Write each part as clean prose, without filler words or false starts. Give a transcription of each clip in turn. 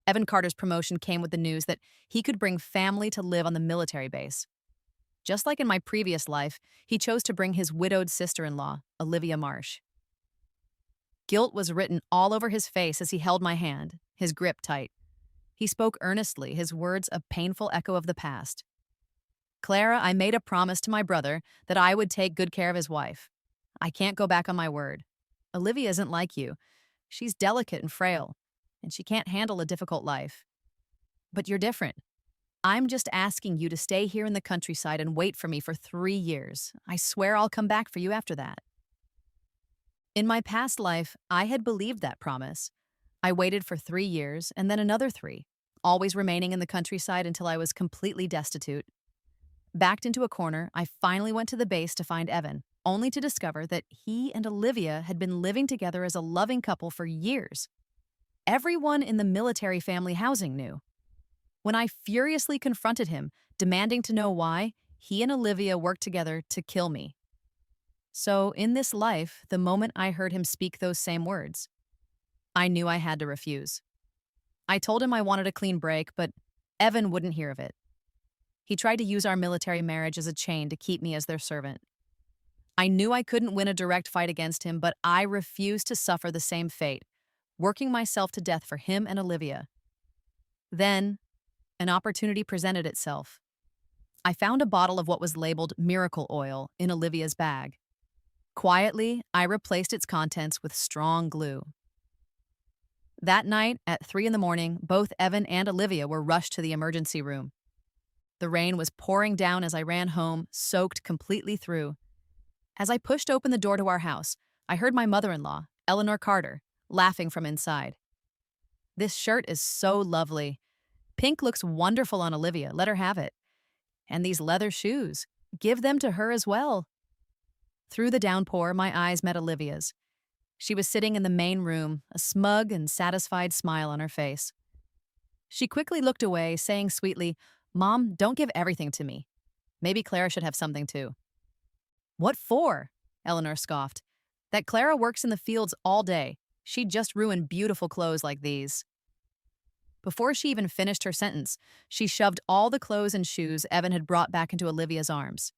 Evan Carter's promotion came with the news that he could bring family to live on the military base. Just like in my previous life, he chose to bring his widowed sister-in-law, Olivia Marsh. Guilt was written all over his face as he held my hand, his grip tight. He spoke earnestly, his words a painful echo of the past. Clara, I made a promise to my brother that I would take good care of his wife. I can't go back on my word. Olivia isn't like you. She's delicate and frail, and she can't handle a difficult life. But you're different. I'm just asking you to stay here in the countryside and wait for me for 3 years. I swear I'll come back for you after that. In my past life, I had believed that promise. I waited for 3 years and then another 3, always remaining in the countryside until I was completely destitute. Backed into a corner, I finally went to the base to find Evan, only to discover that he and Olivia had been living together as a loving couple for years. Everyone in the military family housing knew. When I furiously confronted him, demanding to know why, he and Olivia worked together to kill me. So, in this life, the moment I heard him speak those same words, I knew I had to refuse. I told him I wanted a clean break, but Evan wouldn't hear of it. He tried to use our military marriage as a chain to keep me as their servant. I knew I couldn't win a direct fight against him, but I refused to suffer the same fate, working myself to death for him and Olivia. Then, an opportunity presented itself. I found a bottle of what was labeled miracle oil in Olivia's bag. Quietly, I replaced its contents with strong glue. That night, at 3 in the morning, both Evan and Olivia were rushed to the emergency room. The rain was pouring down as I ran home, soaked completely through. As I pushed open the door to our house, I heard my mother-in-law, Eleanor Carter, laughing from inside. "This shirt is so lovely. Pink looks wonderful on Olivia. Let her have it. And these leather shoes. Give them to her as well." Through the downpour, my eyes met Olivia's. She was sitting in the main room, a smug and satisfied smile on her face. She quickly looked away, saying sweetly, "Mom, don't give everything to me. Maybe Clara should have something too." "What for?" Eleanor scoffed. "That Clara works in the fields all day. She'd just ruin beautiful clothes like these." Before she even finished her sentence, she shoved all the clothes and shoes Evan had brought back into Olivia's arms.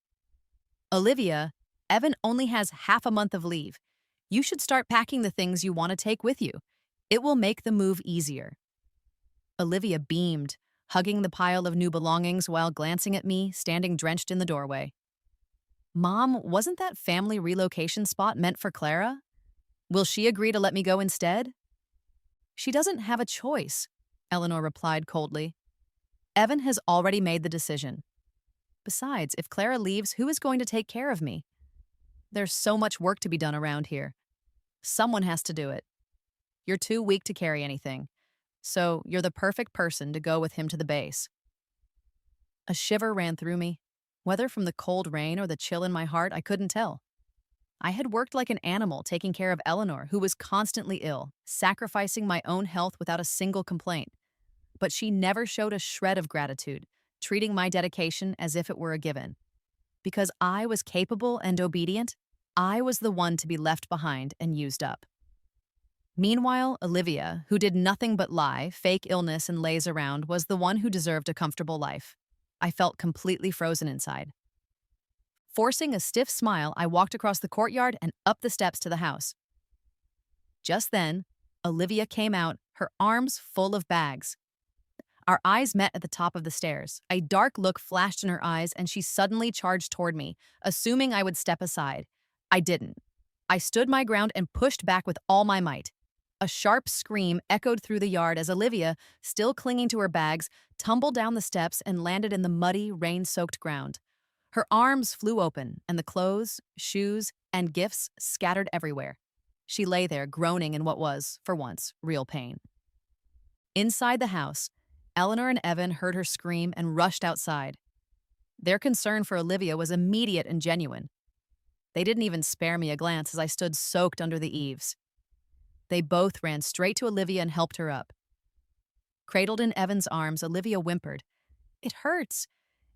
"Olivia, Evan only has half a month of leave. You should start packing the things you want to take with you. It will make the move easier." Olivia beamed, hugging the pile of new belongings while glancing at me, standing drenched in the doorway. "Mom, wasn't that family relocation spot meant for Clara? Will she agree to let me go instead?" "She doesn't have a choice," Eleanor replied coldly. "Evan has already made the decision. Besides, if Clara leaves, who is going to take care of me? There's so much work to be done around here. Someone has to do it. You're too weak to carry anything, so you're the perfect person to go with him to the base." A shiver ran through me. Whether from the cold rain or the chill in my heart, I couldn't tell. I had worked like an animal taking care of Eleanor, who was constantly ill, sacrificing my own health without a single complaint. But she never showed a shred of gratitude, treating my dedication as if it were a given. Because I was capable and obedient, I was the one to be left behind and used up. Meanwhile, Olivia, who did nothing but lie, fake illness, and laze around, was the one who deserved a comfortable life. I felt completely frozen inside. Forcing a stiff smile, I walked across the courtyard and up the steps to the house. Just then, Olivia came out, her arms full of bags. Our eyes met at the top of the stairs. A dark look flashed in her eyes, and she suddenly charged toward me, assuming I would step aside. I didn't. I stood my ground and pushed back with all my might. A sharp scream echoed through the yard as Olivia, still clinging to her bags, tumbled down the steps and landed in the muddy, rain-soaked ground. Her arms flew open, and the clothes, shoes, and gifts scattered everywhere. She lay there, groaning in what was, for once, real pain. Inside the house, Eleanor and Evan heard her scream and rushed outside. Their concern for Olivia was immediate and genuine. They didn't even spare me a glance as I stood soaked under the eaves. They both ran straight to Olivia and helped her up. Cradled in Evan's arms, Olivia whimpered, "It hurts.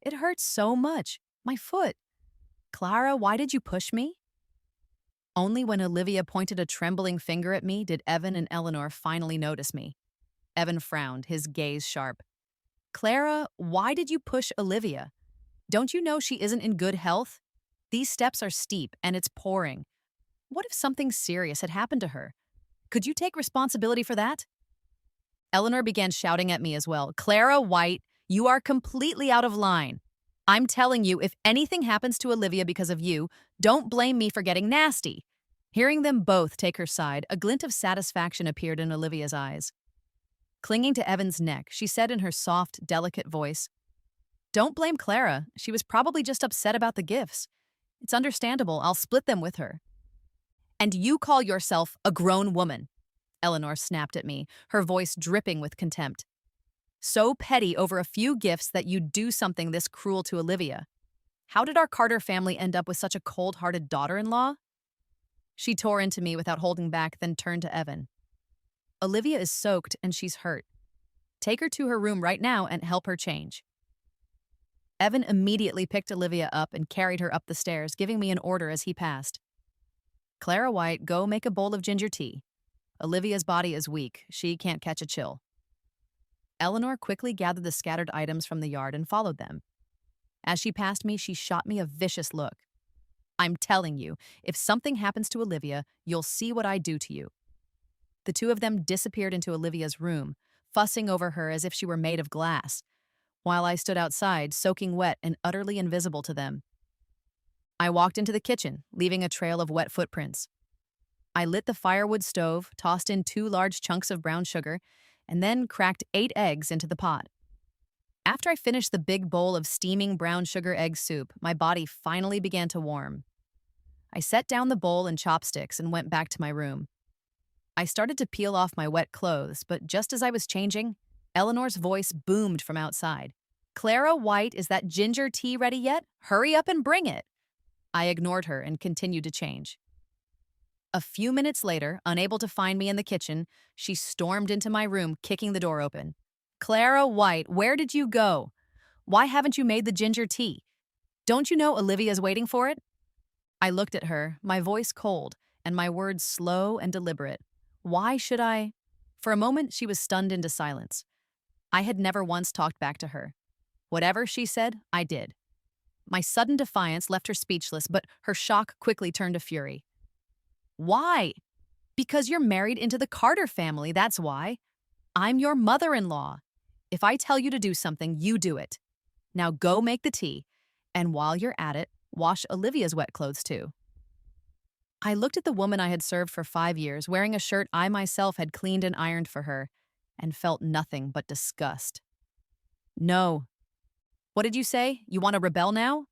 It hurts so much. My foot. Clara, why did you push me?" Only when Olivia pointed a trembling finger at me did Evan and Eleanor finally notice me. Evan frowned, his gaze sharp. Clara, why did you push Olivia? Don't you know she isn't in good health? These steps are steep and it's pouring. What if something serious had happened to her? Could you take responsibility for that? Eleanor began shouting at me as well. Clara White, you are completely out of line. I'm telling you, if anything happens to Olivia because of you, don't blame me for getting nasty. Hearing them both take her side, a glint of satisfaction appeared in Olivia's eyes. Clinging to Evan's neck, she said in her soft, delicate voice, Don't blame Clara. She was probably just upset about the gifts. It's understandable. I'll split them with her. And you call yourself a grown woman, Eleanor snapped at me, her voice dripping with contempt. So petty over a few gifts that you'd do something this cruel to Olivia. How did our Carter family end up with such a cold-hearted daughter-in-law? She tore into me without holding back, then turned to Evan. Olivia is soaked and she's hurt. Take her to her room right now and help her change. Evan immediately picked Olivia up and carried her up the stairs, giving me an order as he passed. Clara White, go make a bowl of ginger tea. Olivia's body is weak. She can't catch a chill. Eleanor quickly gathered the scattered items from the yard and followed them. As she passed me, she shot me a vicious look. I'm telling you, if something happens to Olivia, you'll see what I do to you. The two of them disappeared into Olivia's room, fussing over her as if she were made of glass, while I stood outside, soaking wet and utterly invisible to them. I walked into the kitchen, leaving a trail of wet footprints. I lit the firewood stove, tossed in 2 large chunks of brown sugar, and then cracked 8 eggs into the pot. After I finished the big bowl of steaming brown sugar egg soup, my body finally began to warm. I set down the bowl and chopsticks and went back to my room. I started to peel off my wet clothes, but just as I was changing, Eleanor's voice boomed from outside. Clara White, is that ginger tea ready yet? Hurry up and bring it. I ignored her and continued to change. A few minutes later, unable to find me in the kitchen, she stormed into my room, kicking the door open. Clara White, where did you go? Why haven't you made the ginger tea? Don't you know Olivia's waiting for it? I looked at her, my voice cold, and my words slow and deliberate. Why should I? For a moment, she was stunned into silence. I had never once talked back to her. Whatever she said, I did. My sudden defiance left her speechless, but her shock quickly turned to fury. Why? Because you're married into the Carter family, that's why. I'm your mother-in-law. If I tell you to do something, you do it. Now go make the tea, and while you're at it, wash Olivia's wet clothes too. I looked at the woman I had served for 5 years, wearing a shirt I myself had cleaned and ironed for her, and felt nothing but disgust. No. What did you say? You want to rebel now?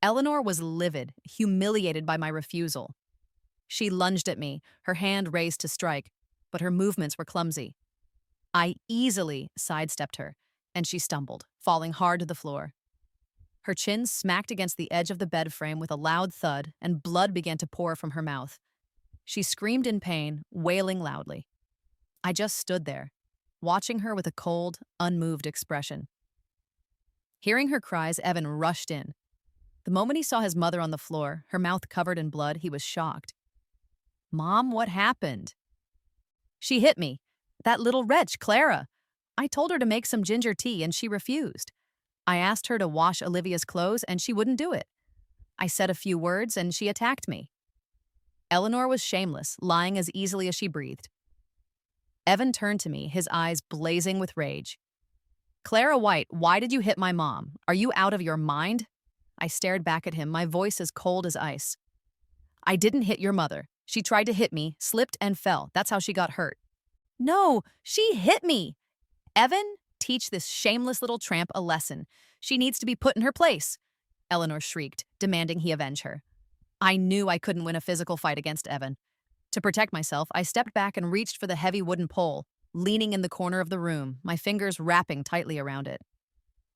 Eleanor was livid, humiliated by my refusal. She lunged at me, her hand raised to strike, but her movements were clumsy. I easily sidestepped her, and she stumbled, falling hard to the floor. Her chin smacked against the edge of the bed frame with a loud thud, and blood began to pour from her mouth. She screamed in pain, wailing loudly. I just stood there, watching her with a cold, unmoved expression. Hearing her cries, Evan rushed in. The moment he saw his mother on the floor, her mouth covered in blood, he was shocked. Mom, what happened? She hit me. That little wretch, Clara. I told her to make some ginger tea and she refused. I asked her to wash Olivia's clothes and she wouldn't do it. I said a few words and she attacked me. Eleanor was shameless, lying as easily as she breathed. Evan turned to me, his eyes blazing with rage. Clara White, why did you hit my mom? Are you out of your mind? I stared back at him, my voice as cold as ice. I didn't hit your mother. She tried to hit me, slipped and fell. That's how she got hurt. No, she hit me. Evan, teach this shameless little tramp a lesson. She needs to be put in her place. Eleanor shrieked, demanding he avenge her. I knew I couldn't win a physical fight against Evan. To protect myself, I stepped back and reached for the heavy wooden pole, leaning in the corner of the room, my fingers wrapping tightly around it.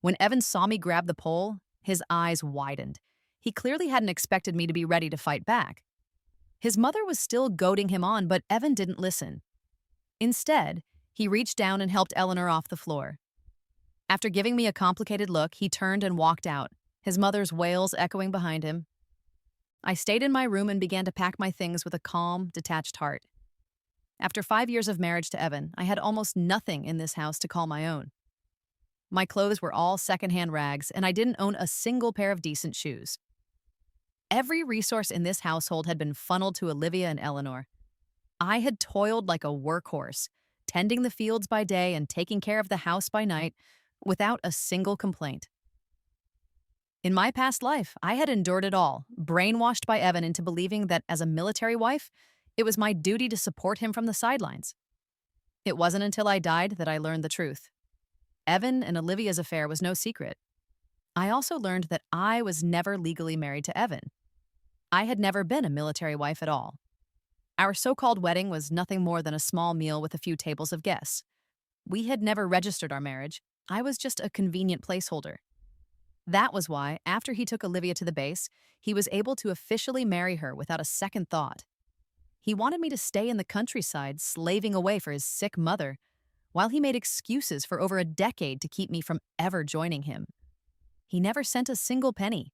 When Evan saw me grab the pole, his eyes widened. He clearly hadn't expected me to be ready to fight back. His mother was still goading him on, but Evan didn't listen. Instead, he reached down and helped Eleanor off the floor. After giving me a complicated look, he turned and walked out, his mother's wails echoing behind him. I stayed in my room and began to pack my things with a calm, detached heart. After 5 years of marriage to Evan, I had almost nothing in this house to call my own. My clothes were all secondhand rags, and I didn't own a single pair of decent shoes. Every resource in this household had been funneled to Olivia and Eleanor. I had toiled like a workhorse, tending the fields by day and taking care of the house by night, without a single complaint. In my past life, I had endured it all, brainwashed by Evan into believing that as a military wife, it was my duty to support him from the sidelines. It wasn't until I died that I learned the truth. Evan and Olivia's affair was no secret. I also learned that I was never legally married to Evan. I had never been a military wife at all. Our so-called wedding was nothing more than a small meal with a few tables of guests. We had never registered our marriage. I was just a convenient placeholder. That was why, after he took Olivia to the base, he was able to officially marry her without a second thought. He wanted me to stay in the countryside, slaving away for his sick mother, while he made excuses for over a decade to keep me from ever joining him. He never sent a single penny.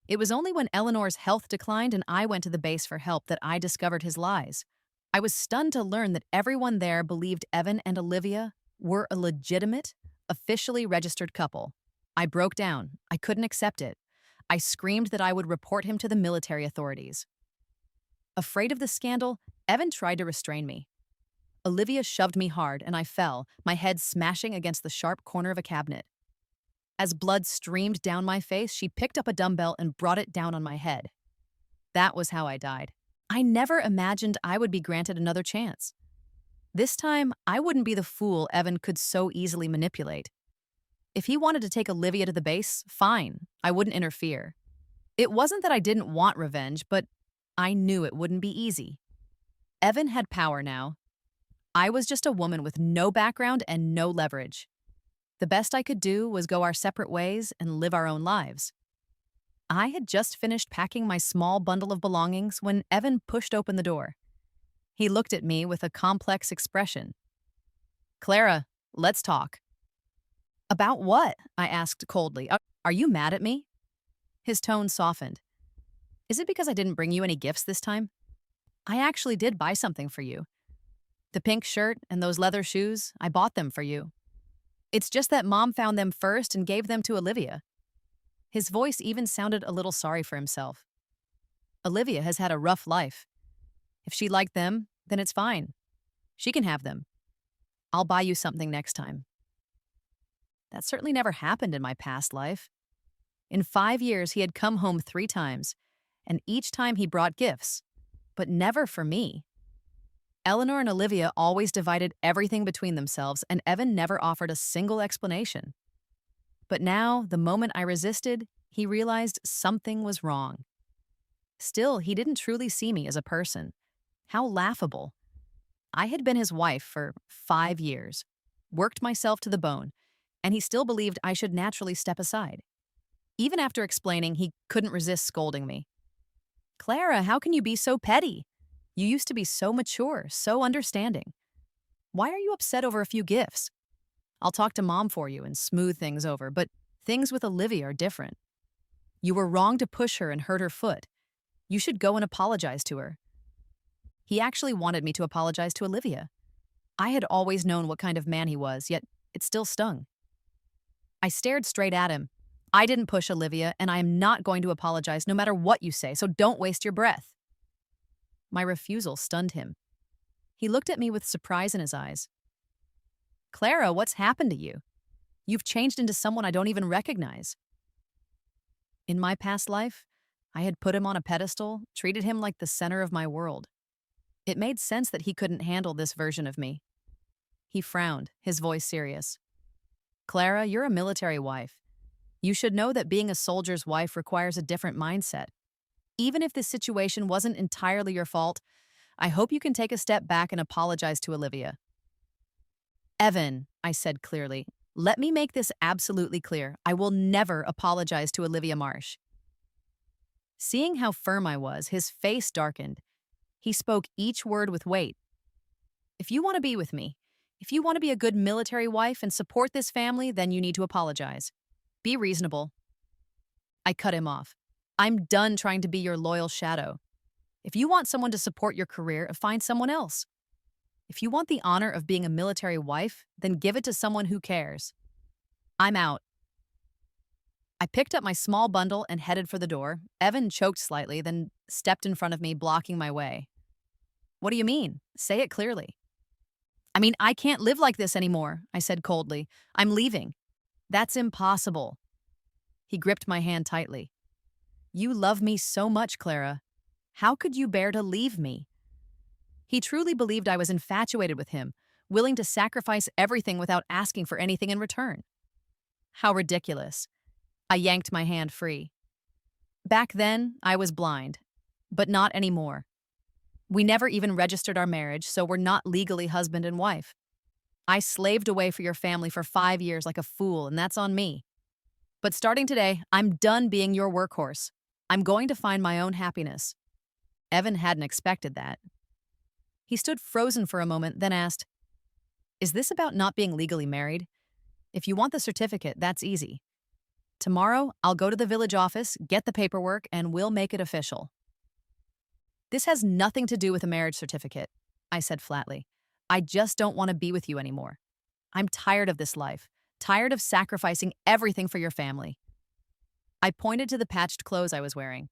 It was only when Eleanor's health declined and I went to the base for help that I discovered his lies. I was stunned to learn that everyone there believed Evan and Olivia were a legitimate, officially registered couple. I broke down. I couldn't accept it. I screamed that I would report him to the military authorities. Afraid of the scandal, Evan tried to restrain me. Olivia shoved me hard and I fell, my head smashing against the sharp corner of a cabinet. As blood streamed down my face, she picked up a dumbbell and brought it down on my head. That was how I died. I never imagined I would be granted another chance. This time, I wouldn't be the fool Evan could so easily manipulate. If he wanted to take Olivia to the base, fine, I wouldn't interfere. It wasn't that I didn't want revenge, but I knew it wouldn't be easy. Evan had power now. I was just a woman with no background and no leverage. The best I could do was go our separate ways and live our own lives. I had just finished packing my small bundle of belongings when Evan pushed open the door. He looked at me with a complex expression. "Clara, let's talk." "About what?" I asked coldly. Are you mad at me?" His tone softened. "Is it because I didn't bring you any gifts this time? I actually did buy something for you. The pink shirt and those leather shoes, I bought them for you. It's just that Mom found them first and gave them to Olivia." His voice even sounded a little sorry for himself. "Olivia has had a rough life. If she liked them, then it's fine. She can have them. I'll buy you something next time." That certainly never happened in my past life. In 5 years, he had come home 3 times, and each time he brought gifts, but never for me. Eleanor and Olivia always divided everything between themselves, and Evan never offered a single explanation. But now, the moment I resisted, he realized something was wrong. Still, he didn't truly see me as a person. How laughable. I had been his wife for 5 years, worked myself to the bone, and he still believed I should naturally step aside. Even after explaining, he couldn't resist scolding me. "Clara, how can you be so petty? You used to be so mature, so understanding. Why are you upset over a few gifts? I'll talk to Mom for you and smooth things over, but things with Olivia are different. You were wrong to push her and hurt her foot. You should go and apologize to her." He actually wanted me to apologize to Olivia. I had always known what kind of man he was, yet it still stung. I stared straight at him. "I didn't push Olivia, and I am not going to apologize no matter what you say, so don't waste your breath." My refusal stunned him. He looked at me with surprise in his eyes. "Clara, what's happened to you? You've changed into someone I don't even recognize." In my past life, I had put him on a pedestal, treated him like the center of my world. It made sense that he couldn't handle this version of me. He frowned, his voice serious. "Clara, you're a military wife. You should know that being a soldier's wife requires a different mindset. Even if this situation wasn't entirely your fault, I hope you can take a step back and apologize to Olivia." "Evan," I said clearly, "let me make this absolutely clear. I will never apologize to Olivia Marsh." Seeing how firm I was, his face darkened. He spoke each word with weight. "If you want to be with me, if you want to be a good military wife and support this family, then you need to apologize. Be reasonable." I cut him off. "I'm done trying to be your loyal shadow. If you want someone to support your career, find someone else. If you want the honor of being a military wife, then give it to someone who cares. I'm out. I picked up my small bundle and headed for the door. Evan choked slightly, then stepped in front of me, blocking my way. What do you mean? Say it clearly. I mean, I can't live like this anymore, I said coldly. I'm leaving. That's impossible. He gripped my hand tightly. You love me so much, Clara. How could you bear to leave me? He truly believed I was infatuated with him, willing to sacrifice everything without asking for anything in return. How ridiculous. I yanked my hand free. Back then, I was blind, but not anymore. We never even registered our marriage, so we're not legally husband and wife. I slaved away for your family for 5 years like a fool, and that's on me. But starting today, I'm done being your workhorse. I'm going to find my own happiness. Evan hadn't expected that. He stood frozen for a moment, then asked, Is this about not being legally married? If you want the certificate, that's easy. Tomorrow, I'll go to the village office, get the paperwork, and we'll make it official. This has nothing to do with a marriage certificate, I said flatly. I just don't want to be with you anymore. I'm tired of this life, tired of sacrificing everything for your family. I pointed to the patched clothes I was wearing.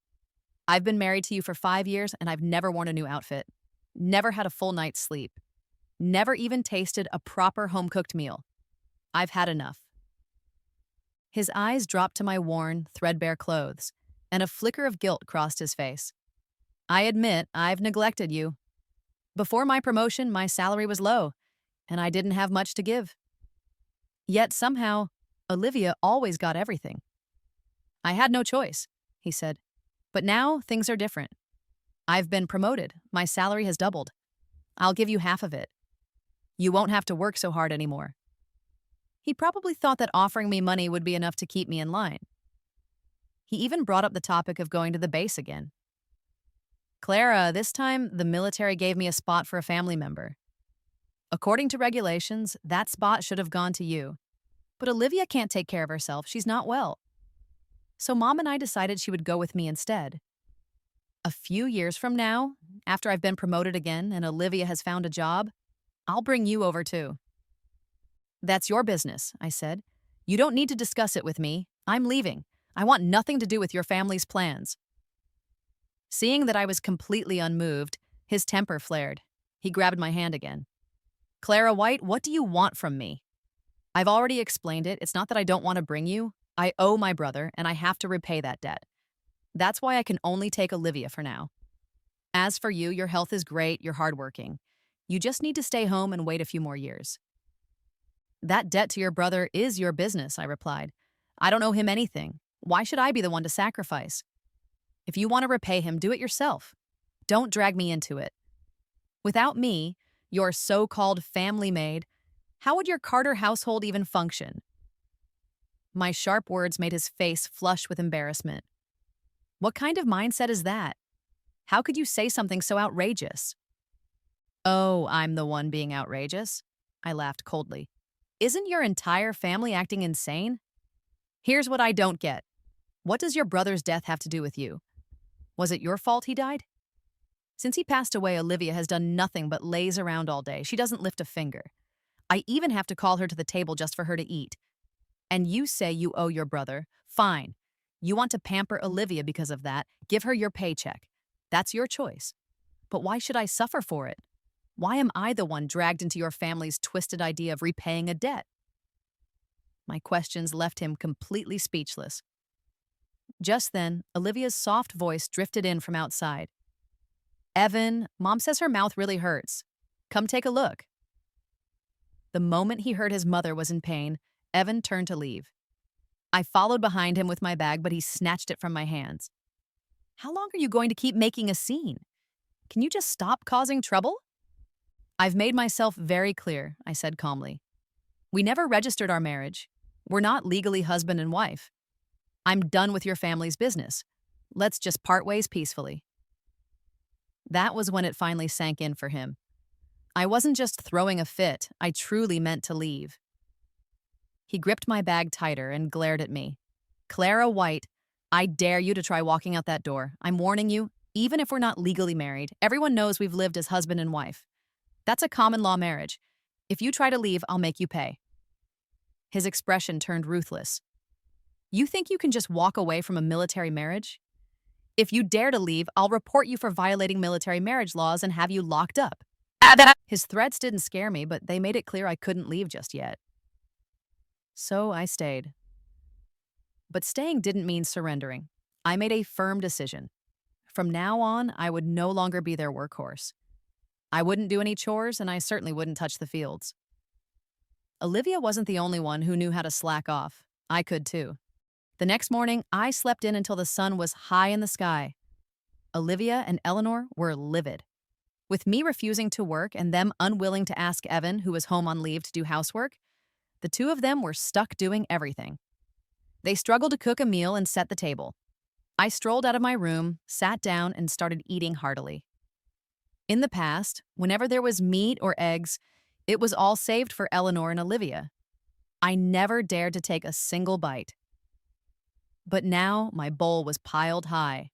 I've been married to you for 5 years, and I've never worn a new outfit, never had a full night's sleep, never even tasted a proper home-cooked meal. I've had enough. His eyes dropped to my worn, threadbare clothes, and a flicker of guilt crossed his face. I admit I've neglected you. Before my promotion, my salary was low, and I didn't have much to give. Yet somehow, Olivia always got everything. I had no choice, he said. But now things are different. I've been promoted. My salary has doubled. I'll give you half of it. You won't have to work so hard anymore. He probably thought that offering me money would be enough to keep me in line. He even brought up the topic of going to the base again. Clara, this time the military gave me a spot for a family member. According to regulations, that spot should have gone to you. But Olivia can't take care of herself. She's not well. So Mom and I decided she would go with me instead. A few years from now, after I've been promoted again and Olivia has found a job, I'll bring you over too. That's your business, I said. You don't need to discuss it with me. I'm leaving. I want nothing to do with your family's plans. Seeing that I was completely unmoved, his temper flared. He grabbed my hand again. Clara White, what do you want from me? I've already explained it. It's not that I don't want to bring you. I owe my brother, and I have to repay that debt. That's why I can only take Olivia for now. As for you, your health is great, you're hardworking. You just need to stay home and wait a few more years. That debt to your brother is your business, I replied. I don't owe him anything. Why should I be the one to sacrifice? If you want to repay him, do it yourself. Don't drag me into it. Without me, your so-called family maid, how would your Carter household even function? My sharp words made his face flush with embarrassment. What kind of mindset is that? How could you say something so outrageous? Oh, I'm the one being outrageous? I laughed coldly. Isn't your entire family acting insane? Here's what I don't get. What does your brother's death have to do with you? Was it your fault he died? Since he passed away, Olivia has done nothing but laze around all day. She doesn't lift a finger. I even have to call her to the table just for her to eat. And you say you owe your brother. Fine. You want to pamper Olivia because of that. Give her your paycheck. That's your choice. But why should I suffer for it? Why am I the one dragged into your family's twisted idea of repaying a debt? My questions left him completely speechless. Just then, Olivia's soft voice drifted in from outside. Evan, Mom says her mouth really hurts. Come take a look. The moment he heard his mother was in pain, Evan turned to leave. I followed behind him with my bag, but he snatched it from my hands. How long are you going to keep making a scene? Can you just stop causing trouble? I've made myself very clear, I said calmly. We never registered our marriage. We're not legally husband and wife. I'm done with your family's business. Let's just part ways peacefully. That was when it finally sank in for him. I wasn't just throwing a fit, I truly meant to leave. He gripped my bag tighter and glared at me. Clara White, I dare you to try walking out that door. I'm warning you, even if we're not legally married, everyone knows we've lived as husband and wife. That's a common law marriage. If you try to leave, I'll make you pay. His expression turned ruthless. You think you can just walk away from a military marriage? If you dare to leave, I'll report you for violating military marriage laws and have you locked up. His threats didn't scare me, but they made it clear I couldn't leave just yet. So I stayed. But staying didn't mean surrendering. I made a firm decision. From now on, I would no longer be their workhorse. I wouldn't do any chores, and I certainly wouldn't touch the fields. Olivia wasn't the only one who knew how to slack off. I could too. The next morning, I slept in until the sun was high in the sky. Olivia and Eleanor were livid. With me refusing to work and them unwilling to ask Evan, who was home on leave, to do housework, the two of them were stuck doing everything. They struggled to cook a meal and set the table. I strolled out of my room, sat down, and started eating heartily. In the past, whenever there was meat or eggs, it was all saved for Eleanor and Olivia. I never dared to take a single bite. But now my bowl was piled high.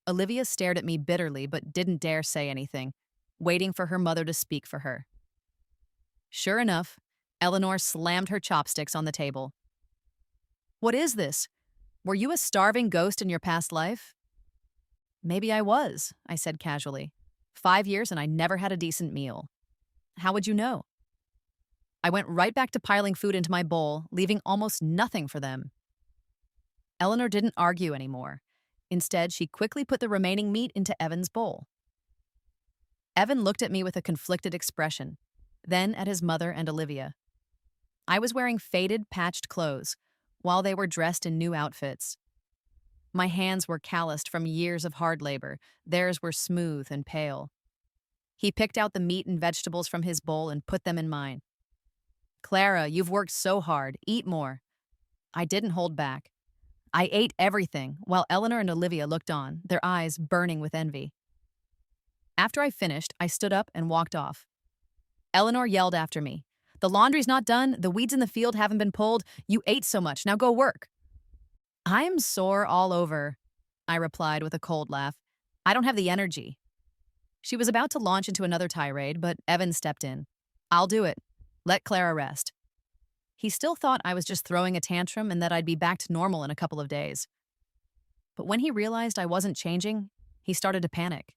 Olivia stared at me bitterly but didn't dare say anything, waiting for her mother to speak for her. Sure enough, Eleanor slammed her chopsticks on the table. What is this? Were you a starving ghost in your past life? Maybe I was, I said casually. 5 years and I never had a decent meal. How would you know? I went right back to piling food into my bowl, leaving almost nothing for them. Eleanor didn't argue anymore. Instead, she quickly put the remaining meat into Evan's bowl. Evan looked at me with a conflicted expression, then at his mother and Olivia. I was wearing faded, patched clothes, while they were dressed in new outfits. My hands were calloused from years of hard labor. Theirs were smooth and pale. He picked out the meat and vegetables from his bowl and put them in mine. Clara, you've worked so hard. Eat more. I didn't hold back. I ate everything, while Eleanor and Olivia looked on, their eyes burning with envy. After I finished, I stood up and walked off. Eleanor yelled after me. The laundry's not done, the weeds in the field haven't been pulled, you ate so much, now go work. I'm sore all over, I replied with a cold laugh. I don't have the energy. She was about to launch into another tirade, but Evan stepped in. I'll do it. Let Clara rest. He still thought I was just throwing a tantrum and that I'd be back to normal in a couple of days. But when he realized I wasn't changing, he started to panic.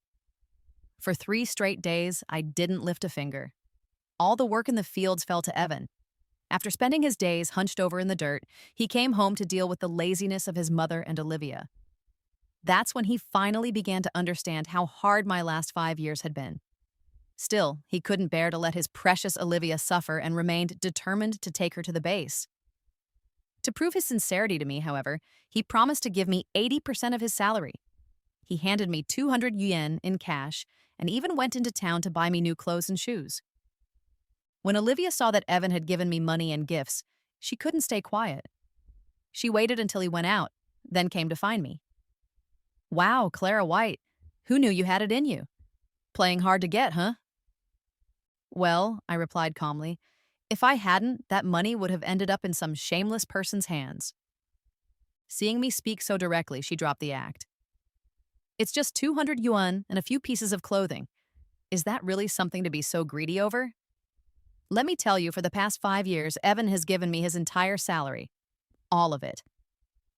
For 3 straight days, I didn't lift a finger. All the work in the fields fell to Evan. After spending his days hunched over in the dirt, he came home to deal with the laziness of his mother and Olivia. That's when he finally began to understand how hard my last 5 years had been. Still, he couldn't bear to let his precious Olivia suffer and remained determined to take her to the base. To prove his sincerity to me, however, he promised to give me 80% of his salary. He handed me 200 yuan in cash and even went into town to buy me new clothes and shoes. When Olivia saw that Evan had given me money and gifts, she couldn't stay quiet. She waited until he went out, then came to find me. Wow, Clara White, who knew you had it in you? Playing hard to get, huh? Well, I replied calmly, if I hadn't, that money would have ended up in some shameless person's hands. Seeing me speak so directly, she dropped the act. It's just 200 yuan and a few pieces of clothing. Is that really something to be so greedy over? Let me tell you, for the past 5 years, Evan has given me his entire salary. All of it.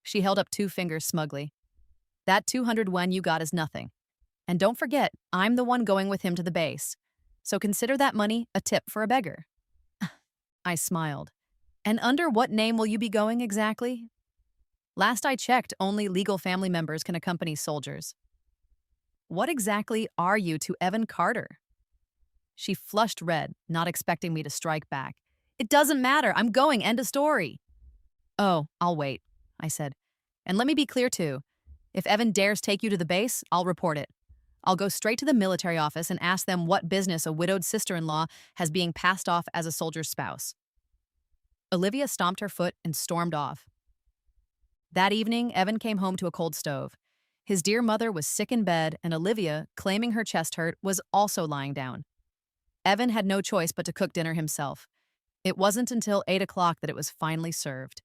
She held up 2 fingers smugly. That 200 yuan you got is nothing. And don't forget, I'm the one going with him to the base. So consider that money a tip for a beggar. I smiled. And under what name will you be going exactly? Last I checked, only legal family members can accompany soldiers. What exactly are you to Evan Carter? She flushed red, not expecting me to strike back. It doesn't matter. I'm going. End of story. Oh, I'll wait, I said. And let me be clear too. If Evan dares take you to the base, I'll report it. I'll go straight to the military office and ask them what business a widowed sister-in-law has being passed off as a soldier's spouse. Olivia stomped her foot and stormed off. That evening, Evan came home to a cold stove. His dear mother was sick in bed, and Olivia, claiming her chest hurt, was also lying down. Evan had no choice but to cook dinner himself. It wasn't until 8 o'clock that it was finally served.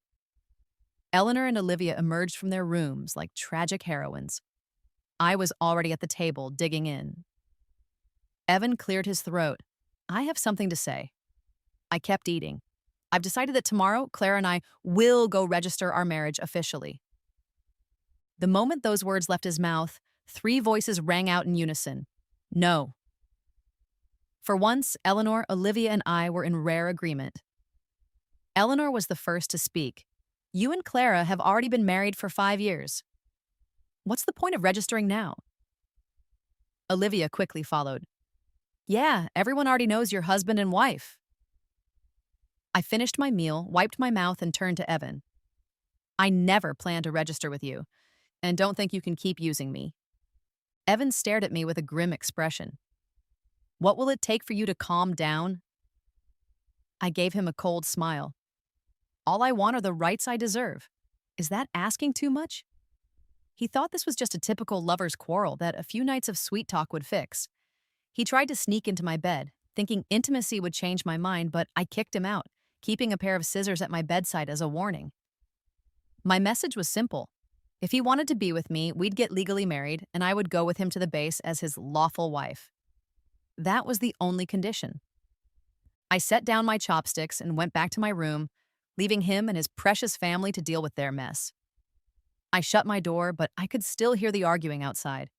Eleanor and Olivia emerged from their rooms like tragic heroines. I was already at the table, digging in. Evan cleared his throat. I have something to say. I kept eating. I've decided that tomorrow, Claire and I will go register our marriage officially. The moment those words left his mouth, 3 voices rang out in unison. No. For once, Eleanor, Olivia, and I were in rare agreement. Eleanor was the first to speak. You and Clara have already been married for 5 years. What's the point of registering now? Olivia quickly followed. Yeah, everyone already knows you're husband and wife. I finished my meal, wiped my mouth, and turned to Evan. I never plan to register with you, and don't think you can keep using me. Evan stared at me with a grim expression. What will it take for you to calm down? I gave him a cold smile. All I want are the rights I deserve. Is that asking too much? He thought this was just a typical lover's quarrel that a few nights of sweet talk would fix. He tried to sneak into my bed, thinking intimacy would change my mind, but I kicked him out, keeping a pair of scissors at my bedside as a warning. My message was simple. If he wanted to be with me, we'd get legally married, and I would go with him to the base as his lawful wife. That was the only condition. I set down my chopsticks and went back to my room, leaving him and his precious family to deal with their mess. I shut my door, but I could still hear the arguing outside.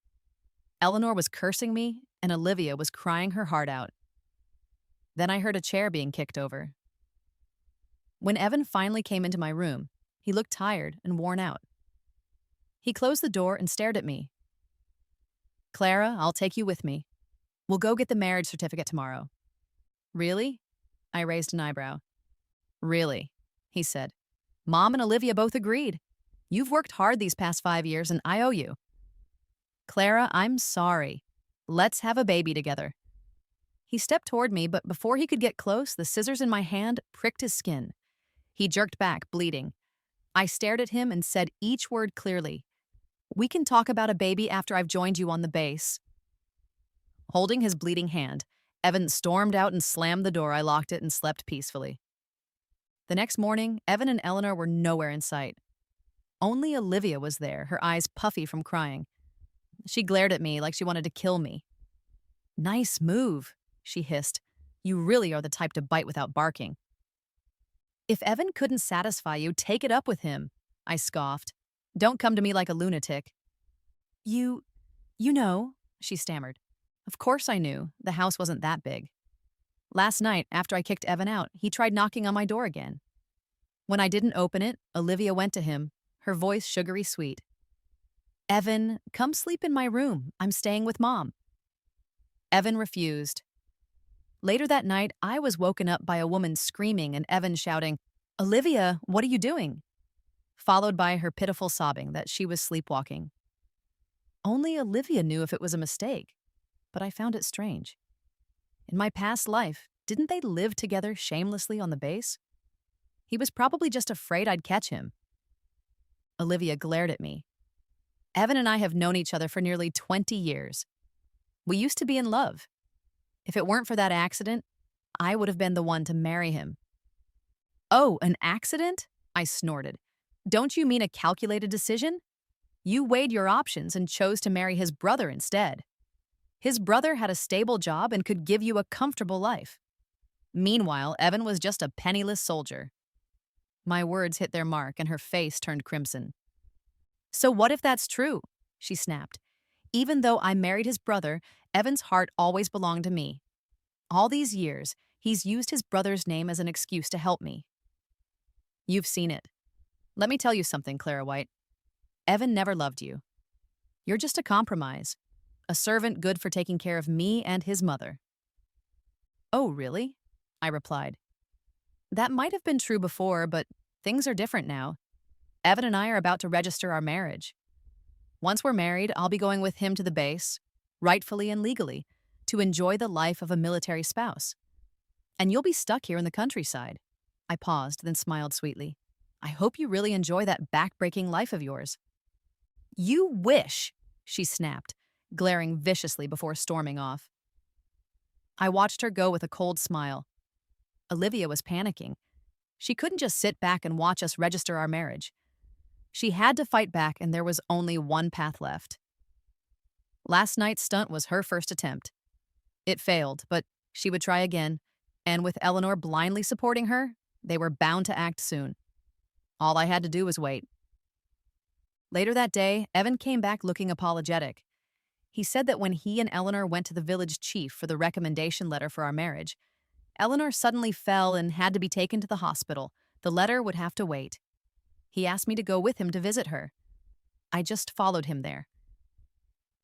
Eleanor was cursing me, and Olivia was crying her heart out. Then I heard a chair being kicked over. When Evan finally came into my room, he looked tired and worn out. He closed the door and stared at me. Clara, I'll take you with me. We'll go get the marriage certificate tomorrow. Really? I raised an eyebrow. Really, he said. Mom and Olivia both agreed. You've worked hard these past 5 years, and I owe you. Clara, I'm sorry. Let's have a baby together. He stepped toward me, but before he could get close, the scissors in my hand pricked his skin. He jerked back, bleeding. I stared at him and said each word clearly. We can talk about a baby after I've joined you on the base. Holding his bleeding hand, Evan stormed out and slammed the door. I locked it and slept peacefully. The next morning, Evan and Eleanor were nowhere in sight. Only Olivia was there, her eyes puffy from crying. She glared at me like she wanted to kill me. Nice move, she hissed. You really are the type to bite without barking. If Evan couldn't satisfy you, take it up with him, I scoffed. Don't come to me like a lunatic. You know, she stammered. Of course I knew. The house wasn't that big. Last night, after I kicked Evan out, he tried knocking on my door again. When I didn't open it, Olivia went to him, her voice sugary sweet. Evan, come sleep in my room. I'm staying with Mom. Evan refused. Later that night, I was woken up by a woman screaming and Evan shouting, Olivia, what are you doing? Followed by her pitiful sobbing that she was sleepwalking. Only Olivia knew if it was a mistake, but I found it strange. In my past life, didn't they live together shamelessly on the base? He was probably just afraid I'd catch him. Olivia glared at me. Evan and I have known each other for nearly 20 years. We used to be in love. If it weren't for that accident, I would have been the one to marry him. Oh, an accident? I snorted. Don't you mean a calculated decision? You weighed your options and chose to marry his brother instead. His brother had a stable job and could give you a comfortable life. Meanwhile, Evan was just a penniless soldier. My words hit their mark and her face turned crimson. So what if that's true? She snapped. Even though I married his brother, Evan's heart always belonged to me. All these years, he's used his brother's name as an excuse to help me. You've seen it. Let me tell you something, Clara White. Evan never loved you. You're just a compromise. A servant good for taking care of me and his mother. Oh, really? I replied. That might have been true before, but things are different now. Evan and I are about to register our marriage. Once we're married, I'll be going with him to the base, rightfully and legally, to enjoy the life of a military spouse. And you'll be stuck here in the countryside. I paused, then smiled sweetly. I hope you really enjoy that back-breaking life of yours. You wish, she snapped, glaring viciously before storming off. I watched her go with a cold smile. Olivia was panicking. She couldn't just sit back and watch us register our marriage. She had to fight back, and there was only one path left. Last night's stunt was her first attempt. It failed, but she would try again, and with Eleanor blindly supporting her, they were bound to act soon. All I had to do was wait. Later that day, Evan came back looking apologetic. He said that when he and Eleanor went to the village chief for the recommendation letter for our marriage, Eleanor suddenly fell and had to be taken to the hospital. The letter would have to wait. He asked me to go with him to visit her. I just followed him there.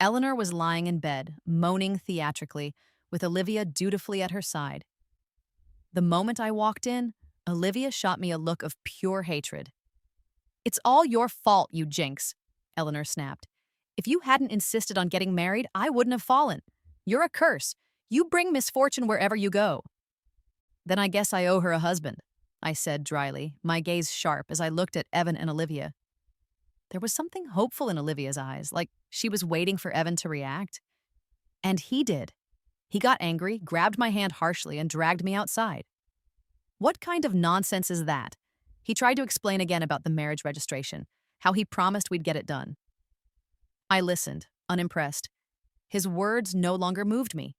Eleanor was lying in bed, moaning theatrically, with Olivia dutifully at her side. The moment I walked in, Olivia shot me a look of pure hatred. "It's all your fault, you jinx," Eleanor snapped. "If you hadn't insisted on getting married, I wouldn't have fallen. You're a curse. You bring misfortune wherever you go." "Then I guess I owe her a husband," I said dryly, my gaze sharp as I looked at Evan and Olivia. There was something hopeful in Olivia's eyes, like she was waiting for Evan to react. And he did. He got angry, grabbed my hand harshly, and dragged me outside. "What kind of nonsense is that?" He tried to explain again about the marriage registration, how he promised we'd get it done. I listened, unimpressed. His words no longer moved me.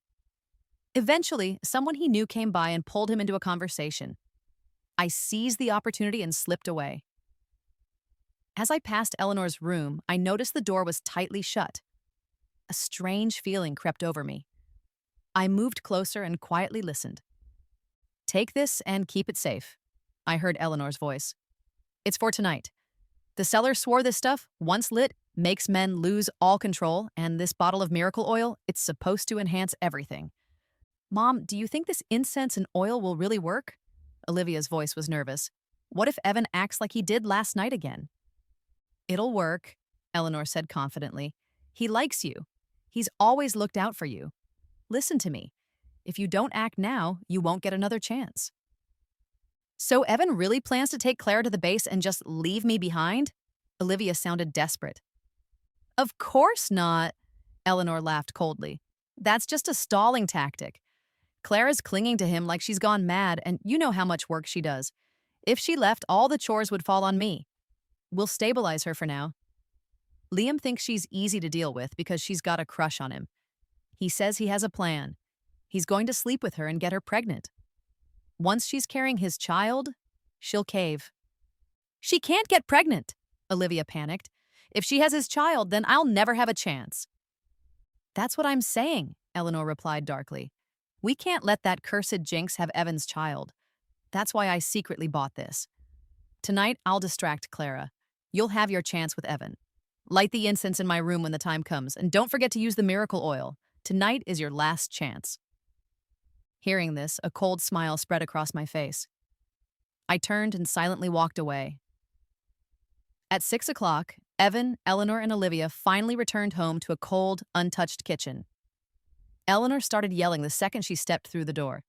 Eventually, someone he knew came by and pulled him into a conversation. I seized the opportunity and slipped away. As I passed Eleanor's room, I noticed the door was tightly shut. A strange feeling crept over me. I moved closer and quietly listened. "Take this and keep it safe," I heard Eleanor's voice. "It's for tonight. The seller swore this stuff, once lit, makes men lose all control, and this bottle of miracle oil, it's supposed to enhance everything." "Mom, do you think this incense and oil will really work?" Olivia's voice was nervous. "What if Evan acts like he did last night again?" "It'll work," Eleanor said confidently. "He likes you. He's always looked out for you. Listen to me. If you don't act now, you won't get another chance." "So Evan really plans to take Clara to the base and just leave me behind?" Olivia sounded desperate. "Of course not," Eleanor laughed coldly. "That's just a stalling tactic. Clara's clinging to him like she's gone mad, and you know how much work she does. If she left, all the chores would fall on me. We'll stabilize her for now. Liam thinks she's easy to deal with because she's got a crush on him. He says he has a plan. He's going to sleep with her and get her pregnant. Once she's carrying his child, she'll cave." "She can't get pregnant," Olivia panicked. "If she has his child, then I'll never have a chance." "That's what I'm saying," Eleanor replied darkly. "We can't let that cursed jinx have Evan's child. That's why I secretly bought this. Tonight, I'll distract Clara. You'll have your chance with Evan. Light the incense in my room when the time comes, and don't forget to use the miracle oil. Tonight is your last chance." Hearing this, a cold smile spread across my face. I turned and silently walked away. At 6 o'clock, Evan, Eleanor, and Olivia finally returned home to a cold, untouched kitchen. Eleanor started yelling the second she stepped through the door.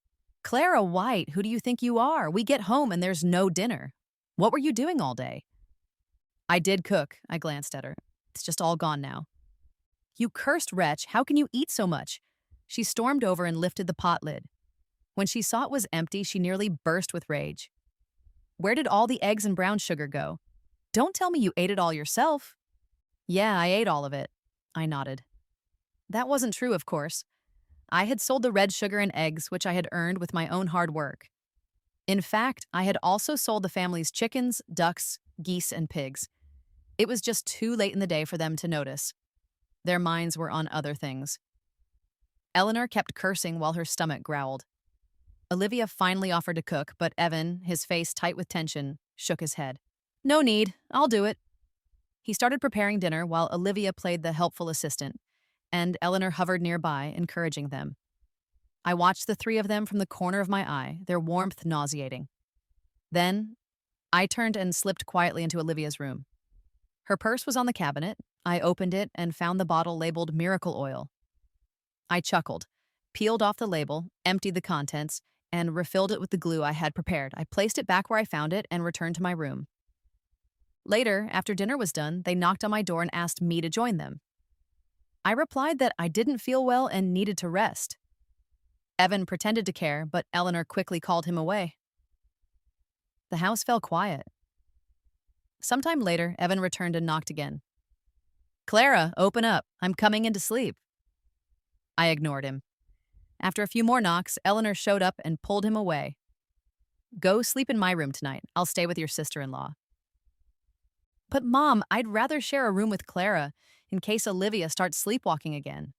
"Clara White, who do you think you are? We get home and there's no dinner. What were you doing all day?" "I did cook," I glanced at her. "It's just all gone now." "You cursed wretch, how can you eat so much?" She stormed over and lifted the pot lid. When she saw it was empty, she nearly burst with rage. "Where did all the eggs and brown sugar go? Don't tell me you ate it all yourself." "Yeah, I ate all of it," I nodded. That wasn't true, of course. I had sold the red sugar and eggs, which I had earned with my own hard work. In fact, I had also sold the family's chickens, ducks, geese, and pigs. It was just too late in the day for them to notice. Their minds were on other things. Eleanor kept cursing while her stomach growled. Olivia finally offered to cook, but Evan, his face tight with tension, shook his head. "No need, I'll do it." He started preparing dinner while Olivia played the helpful assistant, and Eleanor hovered nearby, encouraging them. I watched the three of them from the corner of my eye, their warmth nauseating. Then, I turned and slipped quietly into Olivia's room. Her purse was on the cabinet. I opened it and found the bottle labeled Miracle Oil. I chuckled, peeled off the label, emptied the contents, and refilled it with the glue I had prepared. I placed it back where I found it and returned to my room. Later, after dinner was done, they knocked on my door and asked me to join them. I replied that I didn't feel well and needed to rest. Evan pretended to care, but Eleanor quickly called him away. The house fell quiet. Sometime later, Evan returned and knocked again. "Clara, open up. I'm coming in to sleep." I ignored him. After a few more knocks, Eleanor showed up and pulled him away. Go sleep in my room tonight. I'll stay with your sister-in-law. But Mom, I'd rather share a room with Clara in case Olivia starts sleepwalking again.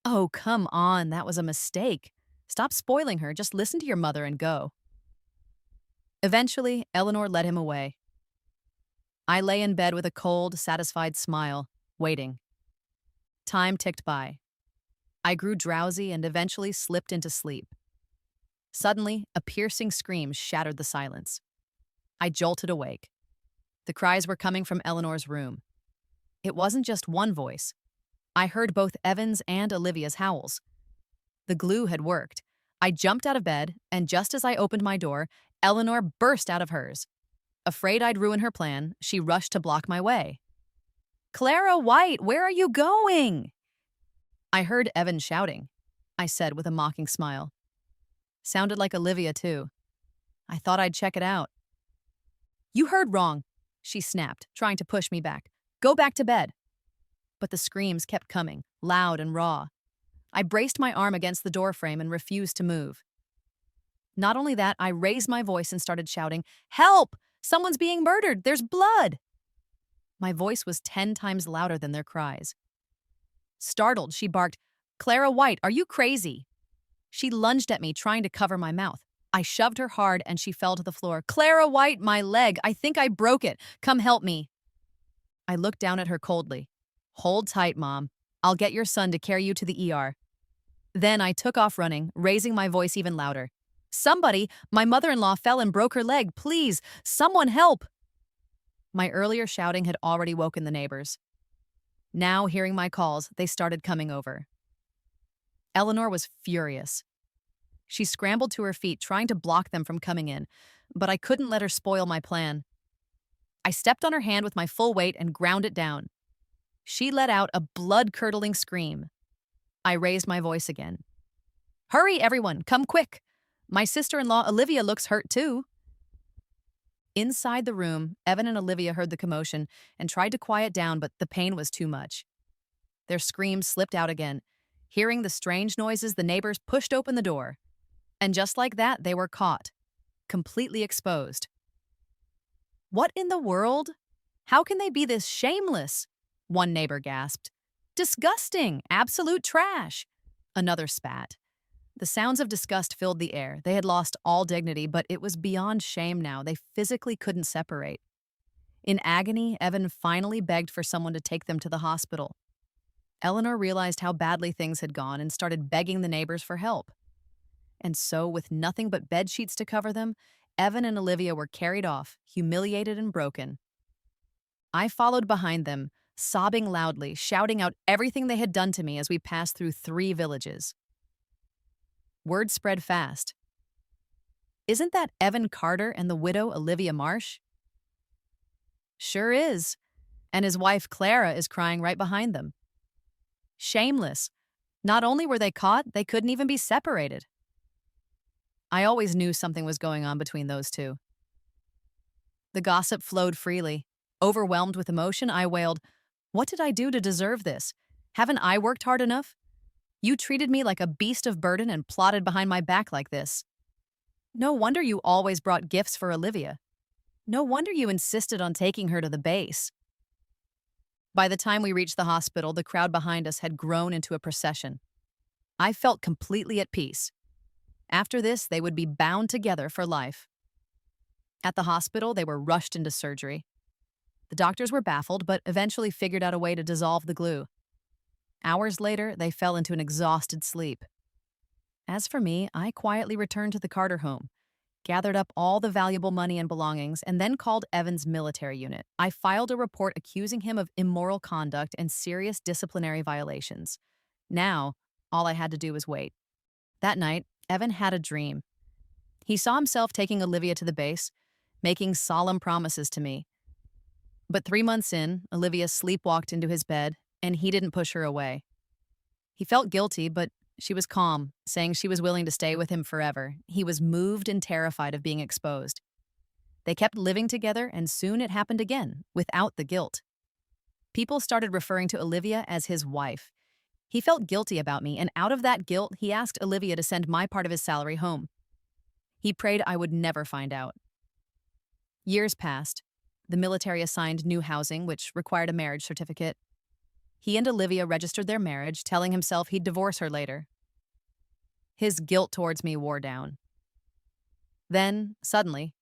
Oh, come on, that was a mistake. Stop spoiling her, just listen to your mother and go. Eventually, Eleanor led him away. I lay in bed with a cold, satisfied smile, waiting. Time ticked by. I grew drowsy and eventually slipped into sleep. Suddenly, a piercing scream shattered the silence. I jolted awake. The cries were coming from Eleanor's room. It wasn't just one voice. I heard both Evan's and Olivia's howls. The glue had worked. I jumped out of bed, and just as I opened my door, Eleanor burst out of hers. Afraid I'd ruin her plan, she rushed to block my way. Clara White, where are you going? I heard Evan shouting, I said with a mocking smile. Sounded like Olivia, too. I thought I'd check it out. You heard wrong, she snapped, trying to push me back. Go back to bed. But the screams kept coming, loud and raw. I braced my arm against the doorframe and refused to move. Not only that, I raised my voice and started shouting, Help! Someone's being murdered! There's blood! My voice was 10 times louder than their cries. Startled, she barked, Clara White, are you crazy? She lunged at me, trying to cover my mouth. I shoved her hard and she fell to the floor. Clara White, my leg! I think I broke it! Come help me! I looked down at her coldly. Hold tight, Mom. I'll get your son to carry you to the ER. Then I took off running, raising my voice even louder. Somebody, my mother-in-law fell and broke her leg. Please, someone help! My earlier shouting had already woken the neighbors. Now, hearing my calls, they started coming over. Eleanor was furious. She scrambled to her feet, trying to block them from coming in, but I couldn't let her spoil my plan. I stepped on her hand with my full weight and ground it down. She let out a blood-curdling scream. I raised my voice again. Hurry, everyone, come quick! My sister-in-law Olivia looks hurt too. Inside the room, Evan and Olivia heard the commotion and tried to quiet down, but the pain was too much. Their screams slipped out again. Hearing the strange noises, the neighbors pushed open the door. And just like that, they were caught, completely exposed. What in the world? How can they be this shameless? One neighbor gasped. Disgusting! Absolute trash! Another spat. The sounds of disgust filled the air. They had lost all dignity, but it was beyond shame now. They physically couldn't separate. In agony, Evan finally begged for someone to take them to the hospital. Eleanor realized how badly things had gone and started begging the neighbors for help. And so, with nothing but bed sheets to cover them, Evan and Olivia were carried off, humiliated and broken. I followed behind them, sobbing loudly, shouting out everything they had done to me as we passed through 3 villages. Word spread fast. Isn't that Evan Carter and the widow Olivia Marsh? Sure is. And his wife Clara is crying right behind them. Shameless. Not only were they caught, they couldn't even be separated. I always knew something was going on between those two. The gossip flowed freely. Overwhelmed with emotion, I wailed, What did I do to deserve this? Haven't I worked hard enough? You treated me like a beast of burden and plotted behind my back like this. No wonder you always brought gifts for Olivia. No wonder you insisted on taking her to the base. By the time we reached the hospital, the crowd behind us had grown into a procession. I felt completely at peace. After this, they would be bound together for life. At the hospital, they were rushed into surgery. The doctors were baffled, but eventually figured out a way to dissolve the glue. Hours later, they fell into an exhausted sleep. As for me, I quietly returned to the Carter home, gathered up all the valuable money and belongings, and then called Evan's military unit. I filed a report accusing him of immoral conduct and serious disciplinary violations. Now, all I had to do was wait. That night, Evan had a dream. He saw himself taking Olivia to the base, making solemn promises to me. But 3 months in, Olivia sleepwalked into his bed, and he didn't push her away. He felt guilty, but she was calm, saying she was willing to stay with him forever. He was moved and terrified of being exposed. They kept living together, and soon it happened again, without the guilt. People started referring to Olivia as his wife. He felt guilty about me, and out of that guilt, he asked Olivia to send my part of his salary home. He prayed I would never find out. Years passed. The military assigned new housing, which required a marriage certificate. He and Olivia registered their marriage, telling himself he'd divorce her later. His guilt towards me wore down. Then, suddenly,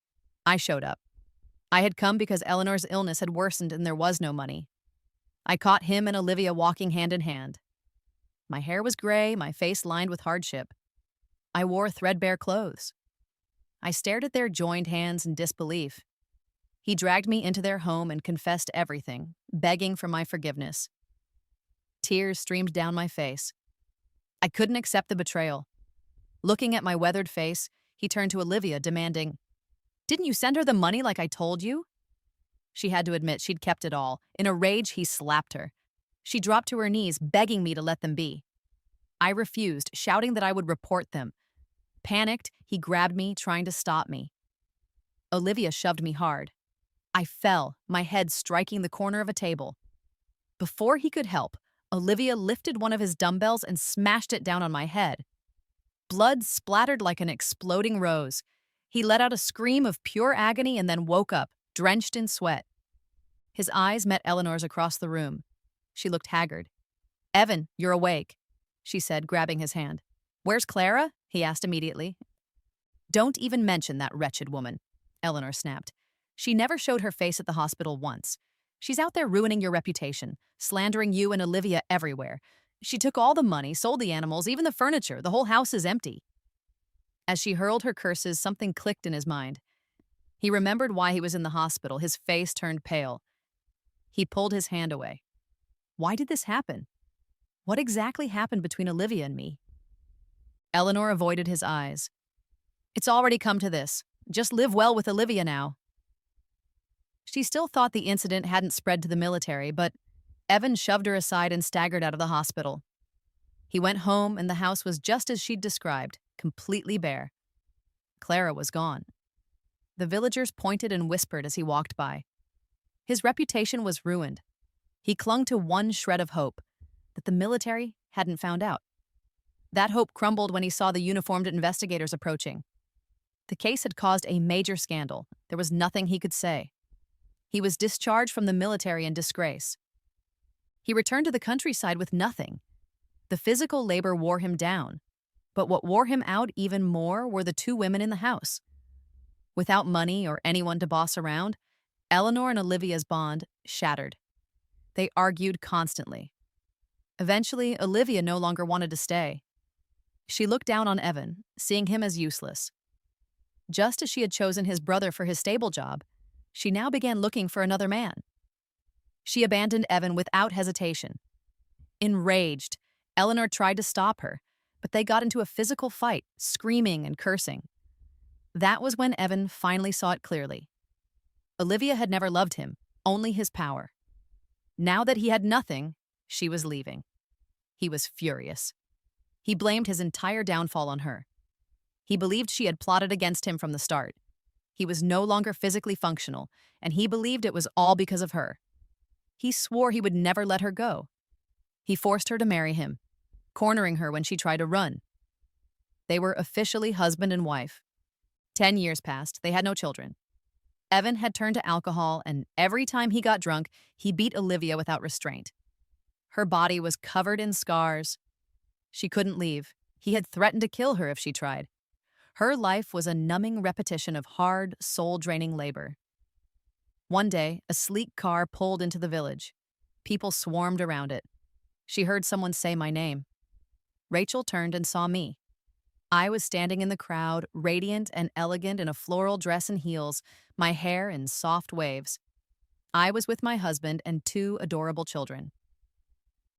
I showed up. I had come because Eleanor's illness had worsened and there was no money. I caught him and Olivia walking hand in hand. My hair was gray, my face lined with hardship. I wore threadbare clothes. I stared at their joined hands in disbelief. He dragged me into their home and confessed everything, begging for my forgiveness. Tears streamed down my face. I couldn't accept the betrayal. Looking at my weathered face, he turned to Olivia, demanding, "Didn't you send her the money like I told you?" She had to admit she'd kept it all. In a rage, he slapped her. She dropped to her knees, begging me to let them be. I refused, shouting that I would report them. Panicked, he grabbed me, trying to stop me. Olivia shoved me hard. I fell, my head striking the corner of a table. Before he could help, Olivia lifted one of his dumbbells and smashed it down on my head. Blood splattered like an exploding rose. He let out a scream of pure agony and then woke up, drenched in sweat. His eyes met Eleanor's across the room. She looked haggard. "Evan, you're awake," she said, grabbing his hand. "Where's Clara?" he asked immediately. "Don't even mention that wretched woman," Eleanor snapped. "She never showed her face at the hospital once. She's out there ruining your reputation, slandering you and Olivia everywhere. She took all the money, sold the animals, even the furniture. The whole house is empty." As she hurled her curses, something clicked in his mind. He remembered why he was in the hospital. His face turned pale. He pulled his hand away. Why did this happen? What exactly happened between Olivia and me? Eleanor avoided his eyes. "It's already come to this. Just live well with Olivia now." She still thought the incident hadn't spread to the military, but Evan shoved her aside and staggered out of the hospital. He went home, and the house was just as she'd described, completely bare. Clara was gone. The villagers pointed and whispered as he walked by. His reputation was ruined. He clung to one shred of hope, that the military hadn't found out. That hope crumbled when he saw the uniformed investigators approaching. The case had caused a major scandal. There was nothing he could say. He was discharged from the military in disgrace. He returned to the countryside with nothing. The physical labor wore him down, but what wore him out even more were the two women in the house. Without money or anyone to boss around, Eleanor and Olivia's bond shattered. They argued constantly. Eventually, Olivia no longer wanted to stay. She looked down on Evan, seeing him as useless. Just as she had chosen his brother for his stable job, she now began looking for another man. She abandoned Evan without hesitation. Enraged, Eleanor tried to stop her, but they got into a physical fight, screaming and cursing. That was when Evan finally saw it clearly. Olivia had never loved him, only his power. Now that he had nothing, she was leaving. He was furious. He blamed his entire downfall on her. He believed she had plotted against him from the start. He was no longer physically functional, and he believed it was all because of her. He swore he would never let her go. He forced her to marry him, cornering her when she tried to run. They were officially husband and wife. 10 years passed, they had no children. Evan had turned to alcohol, and every time he got drunk, he beat Olivia without restraint. Her body was covered in scars. She couldn't leave. He had threatened to kill her if she tried. Her life was a numbing repetition of hard, soul-draining labor. One day, a sleek car pulled into the village. People swarmed around it. She heard someone say my name. Rachel turned and saw me. I was standing in the crowd, radiant and elegant in a floral dress and heels, my hair in soft waves. I was with my husband and 2 adorable children.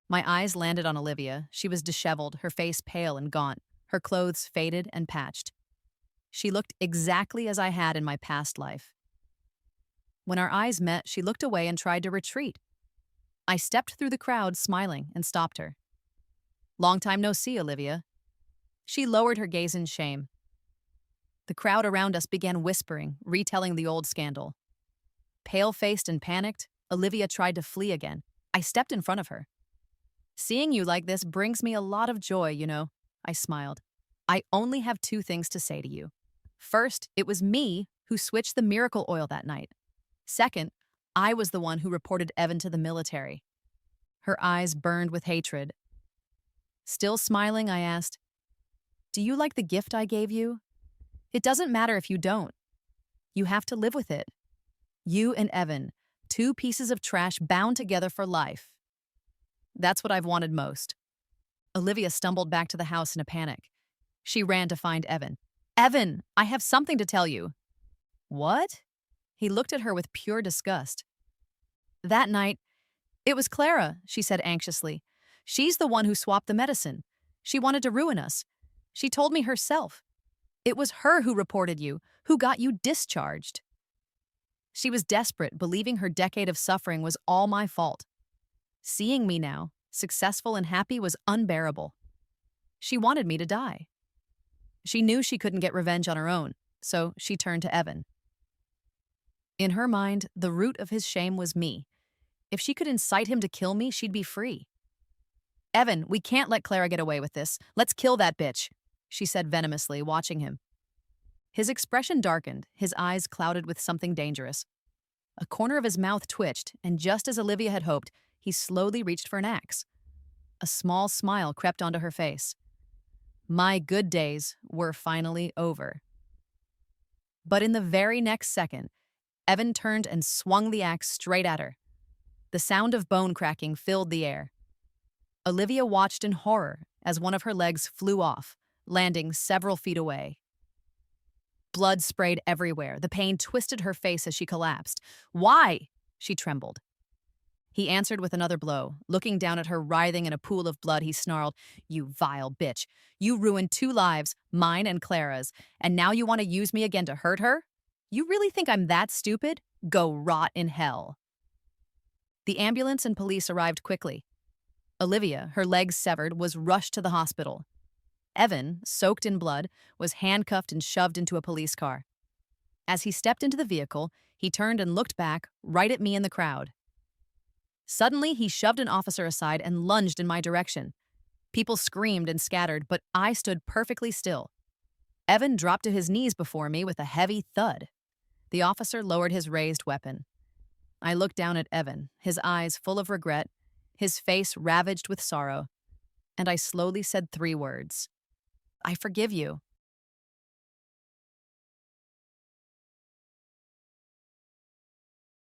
My eyes landed on Olivia. She was disheveled, her face pale and gaunt, her clothes faded and patched. She looked exactly as I had in my past life. When our eyes met, she looked away and tried to retreat. I stepped through the crowd, smiling, and stopped her. "Long time no see, Olivia." She lowered her gaze in shame. The crowd around us began whispering, retelling the old scandal. Pale-faced and panicked, Olivia tried to flee again. I stepped in front of her. Seeing you like this brings me a lot of joy, you know. I smiled. I only have two things to say to you. First, it was me who switched the miracle oil that night. Second, I was the one who reported Evan to the military. Her eyes burned with hatred. Still smiling, I asked, "Do you like the gift I gave you? It doesn't matter if you don't. You have to live with it. You and Evan, two pieces of trash bound together for life. That's what I've wanted most." Olivia stumbled back to the house in a panic. She ran to find Evan. "Evan, I have something to tell you." "What?" He looked at her with pure disgust. "That night, it was Clara," she said anxiously. "She's the one who swapped the medicine. She wanted to ruin us. She told me herself. It was her who reported you, who got you discharged. She was desperate, believing her decade of suffering was all my fault. Seeing me now, successful and happy, was unbearable. She wanted me to die. She knew she couldn't get revenge on her own, so she turned to Evan. In her mind, the root of his shame was me. If she could incite him to kill me, she'd be free. "Evan, we can't let Clara get away with this. Let's kill that bitch," she said venomously, watching him. His expression darkened, his eyes clouded with something dangerous. A corner of his mouth twitched, and just as Olivia had hoped, he slowly reached for an axe. A small smile crept onto her face. My good days were finally over. But in the very next second, Evan turned and swung the axe straight at her. The sound of bone cracking filled the air. Olivia watched in horror as one of her legs flew off, landing several feet away. Blood sprayed everywhere. The pain twisted her face as she collapsed. "Why?" she trembled. He answered with another blow. Looking down at her writhing in a pool of blood, he snarled, "You vile bitch. You ruined two lives, mine and Clara's, and now you want to use me again to hurt her? You really think I'm that stupid? Go rot in hell." The ambulance and police arrived quickly. Olivia, her legs severed, was rushed to the hospital. Evan, soaked in blood, was handcuffed and shoved into a police car. As he stepped into the vehicle, he turned and looked back, right at me in the crowd. Suddenly, he shoved an officer aside and lunged in my direction. People screamed and scattered, but I stood perfectly still. Evan dropped to his knees before me with a heavy thud. The officer lowered his raised weapon. I looked down at Evan, his eyes full of regret, his face ravaged with sorrow, and I slowly said 3 words. "I forgive you."